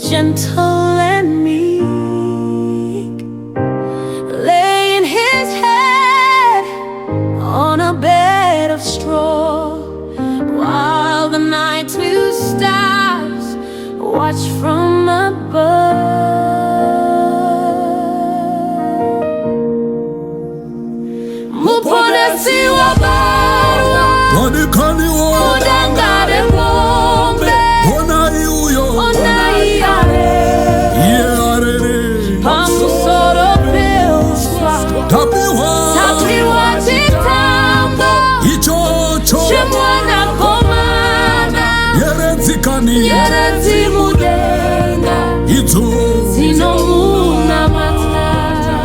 gentle and meek, laying his head on a bed of straw, while the night blue stars watch from above. Muponesi wabarwa, udangare ng'ombe, onai are, pamusoro peuswa, tapiwa chitambo, chemwana komana, yerezi mudenga, zinomuna matata.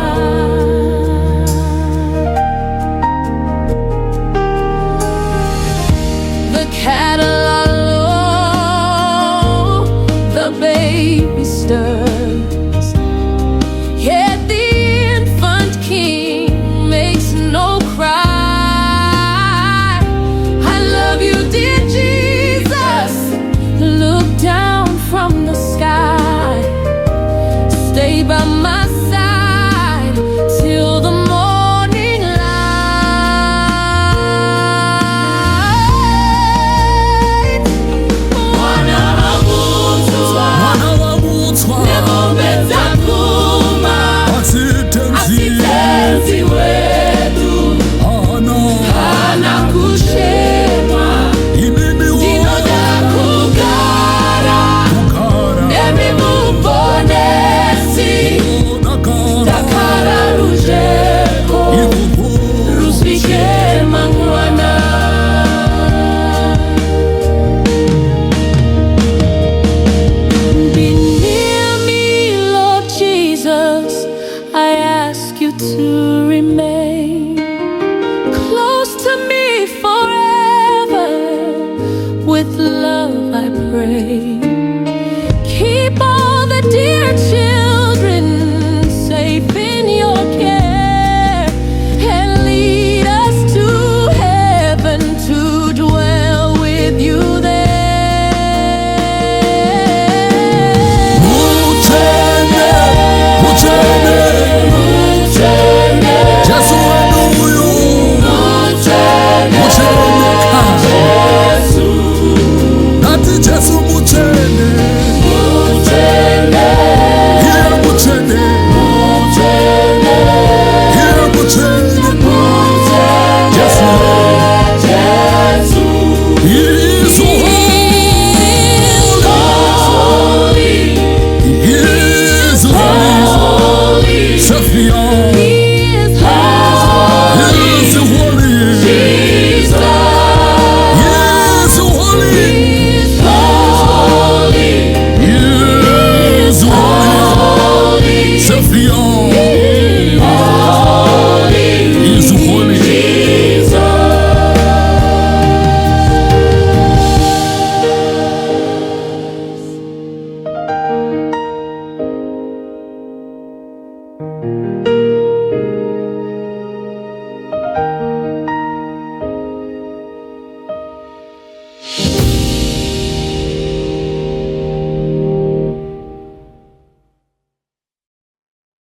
The cattle are low, the baby stirs, yet the infant king makes no cry. I love you, dear Jesus, look down from the sky, stay by my side till the morning light. Mwana abutswa, ng'ombe zakuma, asitenzi wetu, hana kushema, ndinoda kugara, nemi Muponesi, takara rujeko, rusike mangwana. Be near me, Lord Jesus, I ask you to remain close to me forever. With love I pray, keep all the dear children safe in your care, and lead us to heaven to dwell with you there. Jesu